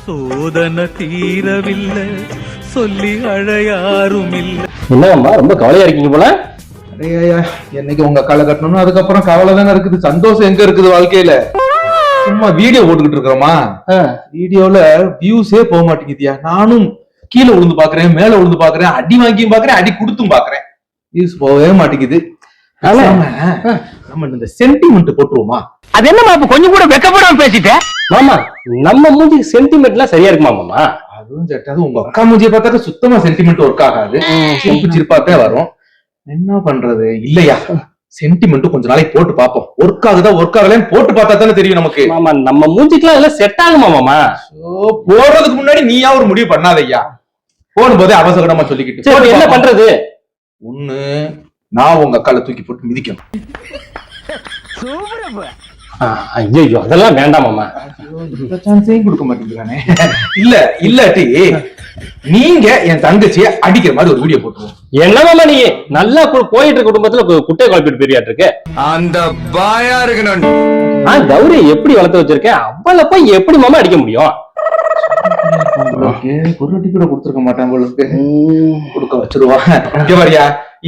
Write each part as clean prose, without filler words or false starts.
சோதனை தீரவில்லை சொல்லி அழையாரும் இல்லை. என்னம்மா ரொம்ப கவலையா இருக்கீங்க போல? ஐயா என்னைக்கு உங்க காலை கட்டணும், அதுக்கப்புறம் கவலை தானே இருக்குது. சந்தோஷம் எங்க இருக்குது வாழ்க்கையில? சும்மா வீடியோ போட்டுக்கிட்டு இருக்கிறோமா, வீடியோல வியூஸே போக மாட்டேங்குதியா. நானும் கீழே விழுந்து பாக்குறேன், மேல விழுந்து பாக்குறேன், அடி வாங்கியும் பாக்குறேன், அடி கொடுத்தும் பாக்குறேன், வியூஸ் போகவே மாட்டேங்குது. நம்ம இந்த சென்டிமெண்ட் போட்டுருவோமா? அது என்னமா இப்ப கொஞ்சம் கூட வெக்கப்படாம பேசிட்டேன் மாமா. நம்ம மூஞ்சி சென்டிமெண்ட்லாம் சரியா இருக்குமா மாமா? அதுவும் சட்டாது. உங்க அக்கா மூஞ்சியை பார்த்தாக்க சுத்தமா சென்டிமெண்ட் ஒர்க் ஆகாது, சிரிப்பு சிரிப்பாத்தே வரும். என்ன பண்றது? இல்லையா, சென்டிமெண்ட் கொஞ்ச நாளைக்கு போட்டு பாப்போம். ஒர்க் ஆகுதா ஒர்க் ஆகலன்னு போட்டு பார்த்தா தானே தெரியும் நமக்கு. மாமா நம்ம மூஞ்சிக்கெல்லாம் எல்லாம் செட் ஆகுமா மாமா? போடுறதுக்கு முன்னாடி நீயா ஒரு முடிவு பண்ணாதையா. போடும்போதே அவசரமா சொல்லிக்கிட்டு என்ன பண்றது? ஒண்ணு, நான் உங்க அக்கால தூக்கி போட்டு மிதிக்கணும். ஐயோ அதெல்லாம் வேண்டாம் மாமா. சான்ஸையும் கொடுக்க மாட்டேங்கிறானே. இல்ல இல்லாட்டி நீங்க என் தங்கச்சியை அடிக்கிற மாதிரி ஒரு வீடியோ போட்டுருவோம். என்ன மாமா நீ நல்லா போயிட்டு இருக்க குடும்பத்துல குட்டை குழப்பிட்டு பெரியாட்டு இருக்கு. அந்த பாயா இருக்கணும். கௌரி எப்படி வளர்த்து வச்சிருக்கேன், அவளை போய் எப்படி மாமா அடிக்க முடியும்? பொருட்டி கூட கொடுத்துருக்க மாட்டான் உங்களுக்கு, கொடுக்க வச்சிருவா.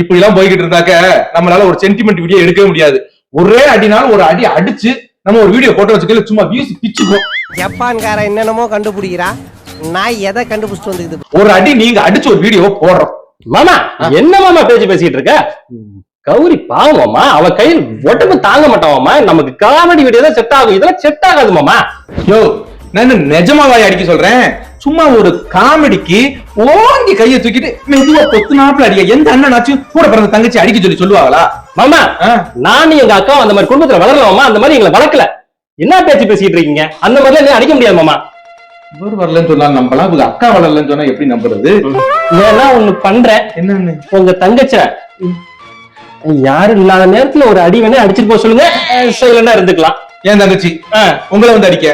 இப்படி எல்லாம் போய்கிட்டு இருந்தாக்க நம்மளால ஒரு சென்டிமெண்ட் வீடியோ எடுக்கவே முடியாது. ஒரே அடினாலும் ஒரு அடி அடிச்சு நம்ம ஒரு வீடியோ போட்டோ வச்சுக்கல, சும்மா வியூஸ் பிச்சுக்கும். ஜப்பான்கார என்னென்னமோ கண்டுபிடிக்கிறா, நான் எதை கண்டுபிடிச்சிட்டு வந்துக்குது. ஒரு அடி நீங்க அடிச்சு ஒரு வீடியோ போடுறோம். மாமா என்ன மாமா பேசிட்டு இருக்க? கௌரி பாவமாமா, அவ கையில் உடம்பு தாங்க மாட்டாவாமா. நமக்கு காமெடி வீடியோ தான் செட் ஆகும், இதெல்லாம் செட் ஆகாது மாமா. யோ நான் நிஜமாவாய் அடிக்க சொல்றேன். சும்மா ஒரு காமெடிக்கு ஓங்கி கையை தூக்கிட்டு மெதுவா பொத்து நாப்புல அடிக்க எந்த அண்ணனாச்சும் கூட பிறந்த தங்கச்சி அடிக்க சொல்லுவாங்களா? மாமா நானும் எங்க அக்கா அந்த மாதிரி குடும்பத்துல வளரலாமா? அந்த மாதிரி எங்களை வளர்க்கல. என்ன பேச்சு பேசிட்டு இருக்கீங்க? அந்த மாதிரிலாம் அடிக்க முடியாது மாமா. இவர் வரலன்னு சொன்னா நம்பலாம், உங்க அக்கா வரலன்னு சொன்னா எப்படி நம்புறது? ஏன்னா ஒண்ணு பண்றேன். என்னன்னு? உங்க தங்கச்ச யாரும் இல்லாத நேரத்துல ஒரு அடி வேணா அடிச்சிட்டு போக சொல்லுங்க, சைலண்டா இருந்துக்கலாம். ஏன் தங்கச்சி உங்களை வந்து அடிக்க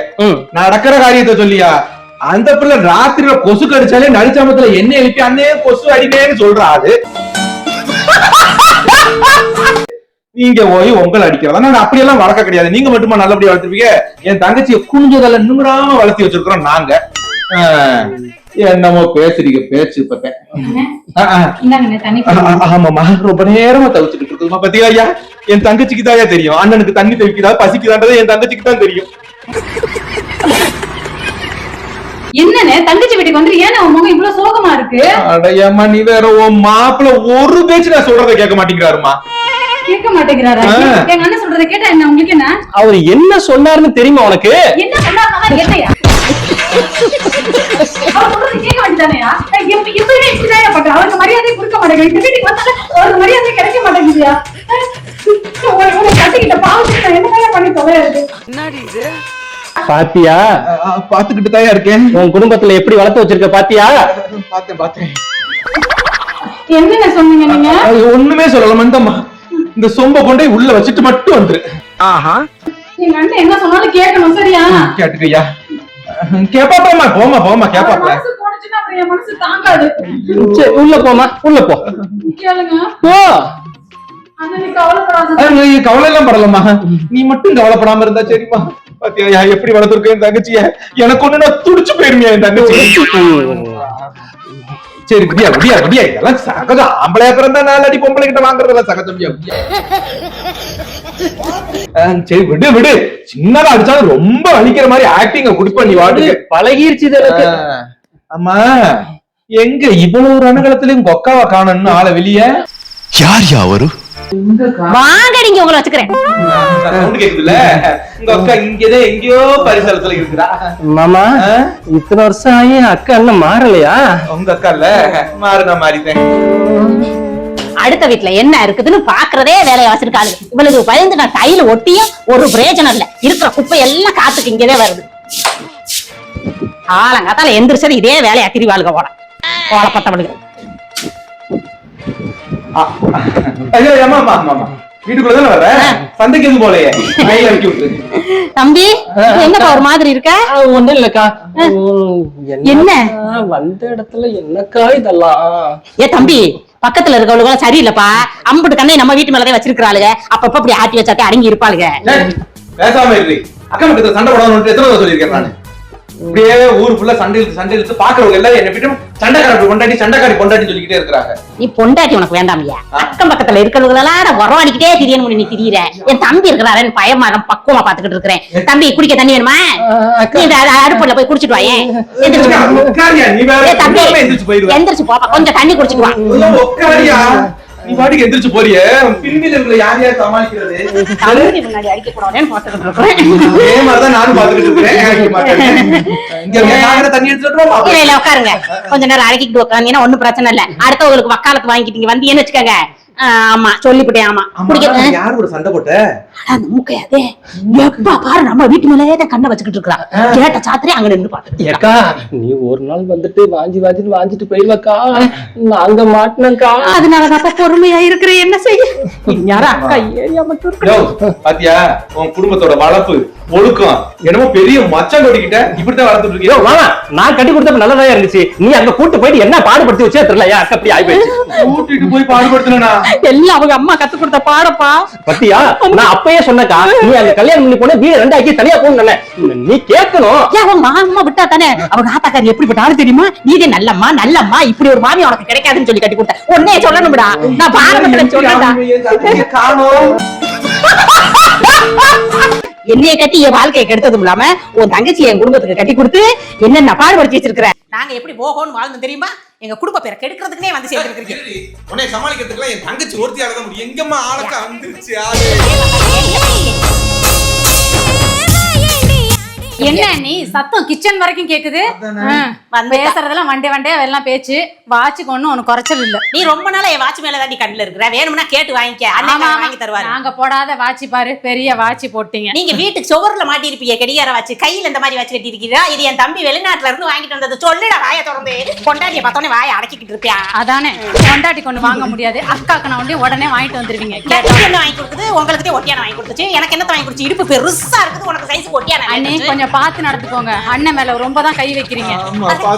நடக்கிற காரியத்தை சொல்லியா? அந்த பிள்ளை ராத்திரியில கொசு கடிச்சாலே நடுச்சாமத்துல என்ன எழுப்பி அண்ணே கொசு அடிக்கேன்னு சொல்றாரு. நீங்க போய் உங்களை அடிக்கிறதா? நான் அப்படியெல்லாம் வளர்க்க கிடையாது. நீங்க மட்டுமா நல்லபடியா வளர்த்துருவீங்க? என் தங்கச்சியை குஞ்சதல்ல நிமிராம வளர்த்தி வச்சிருக்கிறோம் நாங்க. என்னமோ பேசுறீங்க பேச்சு பத்தேன். ஆமாமா ரொம்ப நேரமா தவிச்சுக்கிட்டு இருக்குமா பத்தியா? ஐயா என் தங்கச்சிக்கு தான் தெரியும், அண்ணனுக்கு தண்ணி தவிக்கிறா பசிக்குதான்றது என் தங்கச்சிக்கு தான் தெரியும். என்னன்னு தங்கச்சி வீட்டுக்கு வந்து ஏன் உன் முகம் இவ்வளவு சோகமா இருக்கு? அடையம்மா நீ வேற, உன் மாப்பிள்ள ஒரு பேச்சு நான் சொல்றதை கேட்க மாட்டேங்கிறாருமா. கேட்க மாட்டேங்கிறாரா? எங்க அண்ணன் சொல்றதை கேட்டா என்ன உங்களுக்கு? என்ன அவர் என்ன சொன்னாருன்னு தெரியுமா உனக்கு? என்ன சொன்னாருன்னா என்னையா அவர் சொல்றது கேட்க வேண்டியதானயா? எப்பயுமே இப்படிதான் பண்ற. அவருக்கு மரியாதை கொடுக்க மாட்டேங்குது. இந்த வீட்டுக்கு வந்தாலும் அவருக்கு மரியாதை கிடைக்க மாட்டேங்குதுயா. கட்டிக்கிட்ட பாவத்துக்கு நான் என்ன பண்ணி தொலையாது. என்னடி இது? பாத்தியா? பாத்துக்கிட்டு தான் இருக்கேன். உன் குடும்பத்துல எப்படி வளர்த்து வச்சிருக்க பாத்தியா? பாத்தேன். என்ன சொன்னீங்க நீங்க? ஒண்ணுமே சொல்லல மந்தம்மா. இந்த சொம்ப கொண்டே உள்ள வச்சுட்டு மட்டும் வந்துரு. ஆஹா, எங்க அண்ணன் என்ன சொன்னாலும் கேட்கணும், சரியா? கேட்டுக்கையா? கேப்பாப்பா, போமா கேப்பாப்பா. மனசு போனுச்சுன்னா அப்புறம் என் மனசு தாங்காது. உள்ள போமா, உள்ள போ. கேளுங்க. போ. அண்ணன் கவலைப்படாத. நீ கவலை எல்லாம் படலம்மா, நீ மட்டும் கவலைப்படாம இருந்தா சரிம்மா. பாத்தியா எப்படி வளர்த்துருக்க என் தங்கச்சிய? எனக்கு ஒண்ணு நான் துடிச்சு போயிருமியா என் தங்கச்சி. சரி விடியா இதெல்லாம் சகஜம். ஆம்பளையா பிறந்தா 4 அடி, பொம்பளை கிட்ட வாங்குறதெல்லாம் சகஜம். சரி விடு. சின்னதா அடிச்சாலும் ரொம்ப வலிக்கிற மாதிரி ஆக்டிங்க குடிப்ப நீ வாடு. பழகிருச்சு. ஆமா எங்க இவ்வளவு ரணகலத்திலயும் கொக்காவா காணன்னு ஆள வெளிய? யார் யாவரு வாங்க நீங்க உங்களை வச்சுக்கிறேன். கேக்குதுல உங்க அக்கா இங்கதே எங்கயோ பரிசலத்துல இருக்குறா. மாமா இத்தனை வருஷம் ஆகி அக்கா என்ன மாறலையா? உங்க அக்கா இல்ல மாறுனா மாறிட்டேன். அடுத்த வீட்டுல என்ன இருக்குதுன்னு பாக்குறதே வேலையை வச்சிருக்காரு. இவளுக்கு பயந்து நான் கையில ஒட்டியும் ஒரு பிரயோஜனம் இல்ல. இருக்கிற குப்பை எல்லாம் காத்துக்கு இங்கதே வருது. ஆலங்காத்தால எந்திரிச்சது இதே வேலையா திரிவாளுக போட கோலப்பட்டவளுக்கு. வீட்டுக்குள்ளதான வர, சந்தைக்கு எதுவும் போலையே? தம்பி என்னக்கா ஒரு மாதிரி இருக்க? ஒண்ணும் இல்லக்கா. என்ன வந்த இடத்துல என்னக்கா இதெல்லாம்? ஏ தம்பி, பக்கத்துல இருக்கவளுக்கு சரியில்லப்பா. அம்புட்டு கண்ணை நம்ம வீட்டு மேலதான் வச்சிருக்காளுங்க. அப்பப்ப அப்படி ஆட்டி வச்சாக்க அடங்கி இருப்பாளுங்க. பேசாம இருக்கு. அக்கா பக்கத்துல சண்டை போடணும்னு எத்தனை தடவை சொல்லியிருக்கேன் நானு. இப்படியே ஊர் ஃபுல்லா சண்டை இழுத்து பாக்குறவங்க எல்லாம் என்ன விட்டு சண்டைக்காரி பொண்டாட்டி சொல்லிக்கிட்டே இருக்கிறாங்க. நீ பொண்டாட்டி உனக்கு வேண்டாமியா, அக்கம் பக்கத்துல இருக்கிறவங்களெல்லாம் நான் வரவாடிக்கிட்டே திரியணும் நீ திரியற. என் தம்பி இருக்கிறாரன்னு பயமா பக்குவமா பாத்துக்கிட்டு இருக்கிறேன். தம்பி குடிக்க தண்ணி வேணுமா? நீ அடுப்புல போய் குடிச்சிட்டு வாயே. தம்பி எந்திரிச்சு போப்பா, கொஞ்சம் தண்ணி குடிச்சிட்டு வா. நீ பாட்டுக்கு எந்திரிச்சு போறிய, பின்னில இருக்கிற யார் சமாளிக்கிறது? தம்பி முன்னாடி அடிக்க கூடாதுன்னு பாத்துக்கிட்டு இருக்கிறேன். அதே மாதிரிதான் நானும் பாத்துக்கிட்டு இருக்கிறேன். இங்க தண்ணி எடுத்துட்டு இல்ல உட்காருங்க, கொஞ்ச நேரம் அடக்கிட்டு உட்காந்தீங்கன்னா ஒண்ணும் பிரச்சனை இல்ல. அடுத்தவங்களுக்கு வக்காலத்து வாங்கிட்டீங்க வந்தீங்கன்னு வச்சுக்கோங்க. ஆமா சொல்லிவிட்டேன். ஆமா குடிக்க யாரு கூட சண்டை போட்ட? அந்த மூக்கையாதே எப்ப பாரு நம்ம வீட்டு மேலேயே கண்ணை வச்சுக்கிட்டு இருக்கா. கேட்ட சாத்திரே அங்க நின்று பாத்து. ஏக்கா நீ ஒரு நாள் வந்துட்டு வாஞ்சிட்டு போயிருவக்கா, நாங்க மாட்டினக்கா. அதனாலதான் பொறுமையா இருக்கிறேன். என்ன செய்ய யாரா அக்கா ஏரியா மட்டும் பாத்தியா உன் குடும்பத்தோட வளர்ப்பு ஒழுக்கம் என்னமோ பெரிய மச்சான் கொடிக்கிட்ட இப்படித்தான் வளர்த்துட்டு இருக்கீங்க. மாமா நான் கட்டி கொடுத்தப்ப நல்லதா இருந்துச்சு, நீ அங்க கூட்டு போயிட்டு என்ன பாடுபடுத்தி வச்சே தெரியல. ஏன் அக்கா அப்படி ஆகி போயிடுச்சு? கூட்டிட்டு போய் பாடுபடுத்தினா எல்லாம் அவங்க அம்மா கத்து கொடுத்த பாடப்பா. பத்தியா நான் அப்பயே சொன்னக்கா, நீ அந்த கல்யாணம் பண்ணி போன வீடு ரெண்டாக்கி தனியா போன நீ கேட்கணும். அவன் மாமா விட்டா தானே. அவங்க ஆத்தாக்காரி எப்படிப்பட்ட ஆளு தெரியுமா? நீதே நல்லம்மா இப்படி ஒரு மாமி உனக்கு கிடைக்காதுன்னு சொல்லி கட்டி கொடுத்த. உடனே சொல்லணும்டா, நான் பாரம்பரிய சொல்றேன். காணோம் என்னைய கட்டி என் வாழ்க்கையை கெடுத்ததும் இல்லாம உன் தங்கச்சி என் குடும்பத்துக்கு கட்டி கொடுத்து என்ன பாடுபடுத்தி வச்சிருக்கிற. நாங்க எப்படி போகணும்னு வாழ்ந்து தெரியுமா? எங்க குடும்ப பேரை கெடுக்கிறதுக்குனே வந்து சேர்ந்துருக்கீங்க. உன்னை சமாளிக்கிறதுக்குலாம் என் தங்கச்சி ஒருத்தியால தான் முடியும். எங்கம்மா ஆளக்க வந்துருச்சு ஆளு. என்ன நீ சத்தம் கிச்சன் வரைக்கும் கேக்குது? பேசுறதெல்லாம் வண்டே எல்லாம் பேச்சு. வாட்சுக்கு ஒண்ணும் உனக்கு குறைச்சல் இல்ல. நீ ரொம்ப நாளா என் வாட்ச் மேல தான் கண்ணுல இருக்கிற. வேணும்னா கேட்டு வாங்கிக்க, அண்ணன் வாங்கி தருவாரு. நாங்க போடாத வாட்சி பாரு, பெரிய வாட்சி போட்டீங்க. நீங்க வீட்டுக்கு சுவர்ல மாட்டி இருப்பீங்க கடிகார வாட்ச், கையில இந்த மாதிரி வாட்ச் கட்டி இருக்கீங்க. இது என் தம்பி வெளிநாட்டுல இருந்து வாங்கிட்டு வந்தது. சொல்லுடா வாயை திறந்து. கொண்டாடிய பார்த்தோன்னே வாயை அடக்கிட்டு இருப்பியா? அதானே கொண்டாட்டி கொண்டு வாங்க முடியாது. அக்காக்கு நான் உடனே வாங்கிட்டு வந்துருவீங்க. என்ன வாங்கி கொடுக்குது? உங்களுக்கு ஒட்டியான வாங்கி கொடுத்துச்சு. எனக்கு என்ன வாங்கி கொடுத்து? இடுப்பு பெருசா இருக்குது, உனக்கு சைஸ் ஒட்டியான. அண்ணே கொஞ்சம் பார்த்து நடந்துக்கோங்க. அண்ணன் மேல ரொம்ப தான் கை வைக்கிறீங்க.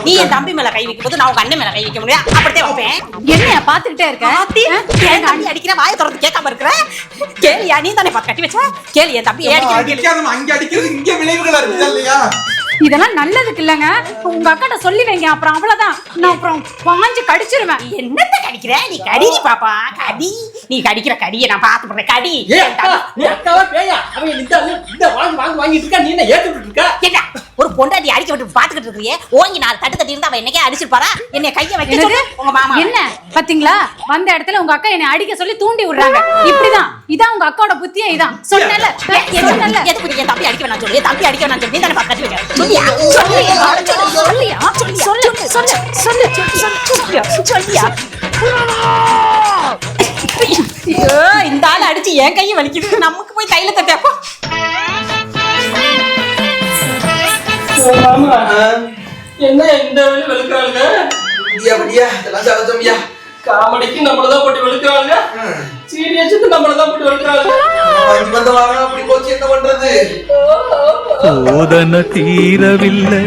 நீ என் தம்பி மேல கை வைக்கும் போது நான் உங்க அண்ணன் மேல கை வைக்க முடியாது. அப்படியே வைப்பேன். என்ன பாத்துக்கிட்டே இருக்க? அண்ணி அடிக்கிற வாயை திறந்து கேட்காம இருக்கிற. கேளியா? நீ தானே கட்டி வச்ச. கேளு என் தம்பி அடிக்காதமா, அங்க அடிக்கிறது இங்க விளைவுகளா இருக்குது இல்லையா? இதெல்லாம் நல்லதுக்கு இல்லங்க. உங்க அக்காட்ட சொல்லி வைங்க, அப்புறம் அவ்வளவுதான். நான் அப்புறம் பாஞ்சு கடிச்சிருவேன். என்னத்த கடிக்கிற நீ? கடி பாப்பா, கடி. நீ கடிக்கிற கடியை நான் பார்த்து போறேன். கடி. என்ன ஒரு பொண்டாட்டி அடிக்க விட்டு பாத்துக்கிட்டு இருக்கீங்க? ஓங்கி 4 தட்டு தட்டி இருந்தா அவ என்னைக்கே அடிச்சிருப்பாரா? என்னைய கைய வைக்க சொல்லு உங்க மாமா. என்ன பாத்தீங்களா? வந்த இடத்துல உங்க அக்கா என்னை அடிக்க சொல்லி தூண்டி விடுறாங்க. இப்படிதான் இதான் உங்க அக்காவோட புத்தியே. இதான் சொன்னல. எதுக்கு என் தம்பி அடிக்க வேணாம் சொல்லு? தம்பி அடிக்க வேணாம் சொல்லி நீ தானே கட்டி வைக்க. சொல்லியா? இந்த ஆள் அடிச்சு என் கையை வலிக்குது. நமக்கு போய் கையில தட்டப்போ என்ன இந்த வேலை வெளுக்கிறாங்க? காமெடிக்கு நம்மளதான் போட்டு வெளுக்கிறாங்க, சீரியஸுக்கு நம்மளதான் போட்டு வெளுக்கிறாங்க. என்ன பண்றது? சோதனை தீரவில்லை.